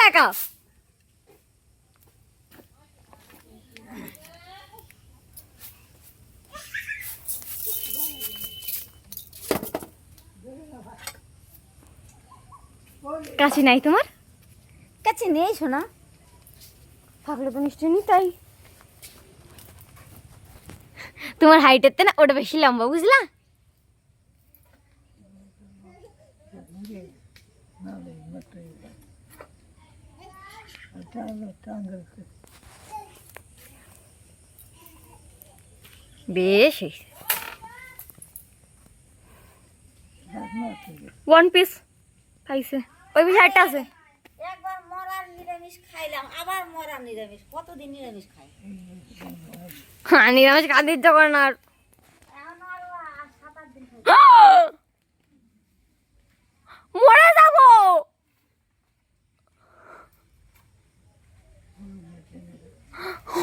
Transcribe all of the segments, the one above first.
একা। কাছে নাই তোমার? কাছে নেই শোনা, থাকলে তো নিশ্চয়ই নি। তাই তোমার হাইটের তে না ওটা বেশি লম্বা, বুঝলা? বেশ ওয়ান পিস খাইছে, ওই পিস একটা আছে। একবার মরার নিরামিষ খাইলাম, আবার মরার নিরামিষ, কতদিন নিরামিষ খাই? হ্যাঁ, নিরামিষ খাতে ইচ্ছা করে না আর। মরে যাবো।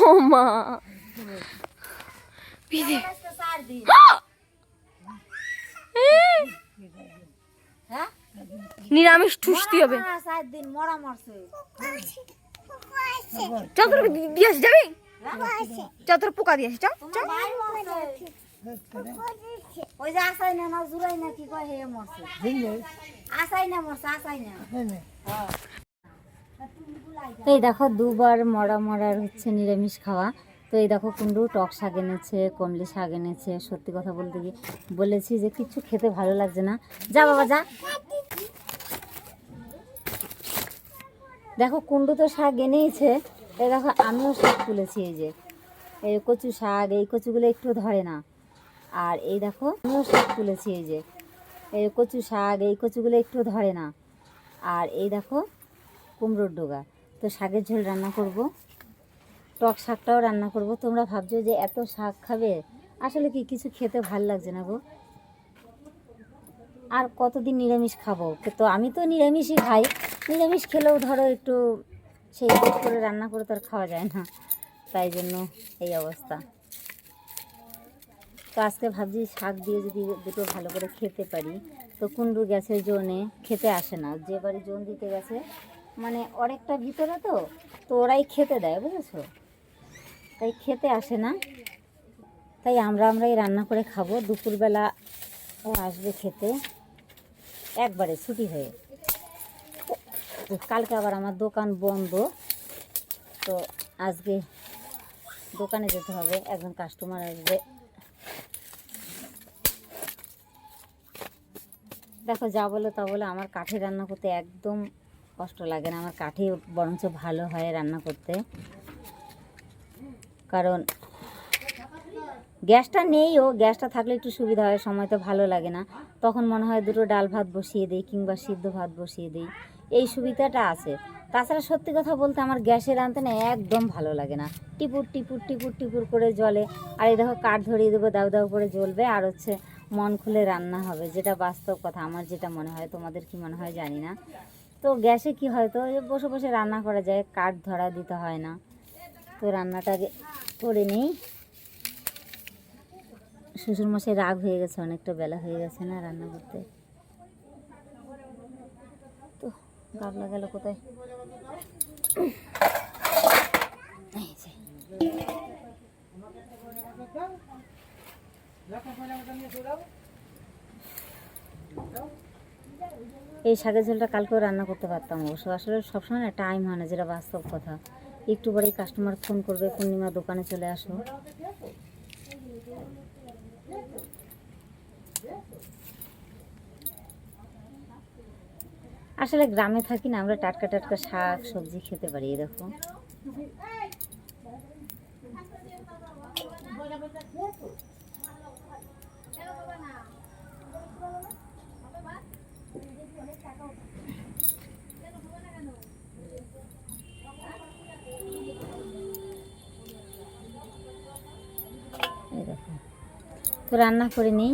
ও মা, নিরামিষ ঠুসতে হবে। 4 দিন মরা মরছে। চতুর দিয়ে যাবি, চতুর পোকা দিয়ে আসি। ওই যে আসাই না না জুড়াই না কি কয় হে মরছে, আসাই না মরছে, আসাই না। এই দেখো দুবার মরার হচ্ছে নিরামিষ খাওয়া। তো এই দেখো কুন্ডু টক শাক এনেছে, কমলি শাক এনেছে। সত্যি কথা বলতে গিয়ে বলেছি যে কিছু খেতে ভালো লাগছে না, যা বাবা যা। দেখো কুন্ডু তো শাক এনেইছে, এই দেখো আমিও শাক তুলেছি। এই যে এই কচু শাক, এই কচুগুলো একটু ধরে না। আর এই দেখো আমিও শাক তুলেছি। এই যে এই কচু শাক, এই কচুগুলো একটু ধরে না। আর এই দেখো কুমড়োর ডোগা। তো শাকের ঝোল রান্না করব, টক শাকটাও রান্না করব। তোমরা ভাবছো যে এত শাক খাবে, আসলে কি কিছু খেতে ভাল লাগছে না গো। আর কতদিন নিরামিষ খাবো? তো আমি তো নিরামিষই খাই, নিরামিষ খেলেও ধরো একটু সেই করে রান্না করে তো আর খাওয়া যায় না, তাই জন্য এই অবস্থা। তো আজকে ভাবছি শাক দিয়ে যদি দুটো ভালো করে খেতে পারি। তো কুন্ডু গেছে জোনে, খেতে আসে না, যে বাড়ি জোন দিতে গেছে মানে অনেকটা ভিতরে, তো ওরাই খেতে দেয়, বুঝেছো? তাই খেতে আসে না, তাই আমরাই রান্না করে খাবো। দুপুরবেলা ও আসবে খেতে একবারে ছুটি হয়ে। কালকে আবার আমার দোকান বন্ধ, তো আজকে দোকানে যেতে হবে, একজন কাস্টমার আসবে। দেখো যা বলো তা বলে আমার কাঠে রান্না করতে একদম কষ্ট লাগে না, আমার কাঠে বরঞ্চ ভালো হয় রান্না করতে। কারণ গ্যাসটা নেই, ও গ্যাসটা থাকলে একটু সুবিধা হয়, সময় তো ভালো লাগে না, তখন মনে হয় দুটো ডাল ভাত বসিয়ে দিই কিংবা সিদ্ধ ভাত বসিয়ে দিই, এই সুবিধাটা আছে। তাছাড়া সত্যি কথা বলতে আমার গ্যাসে রাঁধতে না একদম ভালো লাগে না, টিপুর টিপুর টিপুর টিপুর করে জ্বলে। আর এই দেখো কাঠ ধরিয়ে দেবো, দাউ দাউ করে জ্বলবে, আর হচ্ছে মন খুলে রান্না হবে, যেটা বাস্তব কথা, আমার যেটা মনে হয়। তোমাদের কি মনে হয় জানি না। তো গ্যাসে কি হয়, তো বসে বসে রান্না করা যায়, কাঠ ধরা দিতে হয় না। তো রান্নাটাকে করে নিই। শ্বশুরমশাই রাগ হয়ে গেছে, অনেকটা বেলা হয়ে গেছে না রান্না করতে। তো গাবলা গেল কোথায়? এই শাকের ঝোলটা কালকেও রান্না করতে পারতাম অবশ্য, আসলে সবসময় না টাইম হয় না, যেটা বাস্তব কথা। একটু পরেই কাস্টমার ফোন করবে, পূর্ণিমা দোকানে চলে আসো। আসলে গ্রামে থাকি না, আমরা টাটকা টাটকা শাক সবজি খেতে পারি। দেখো তো রান্না করে নিই।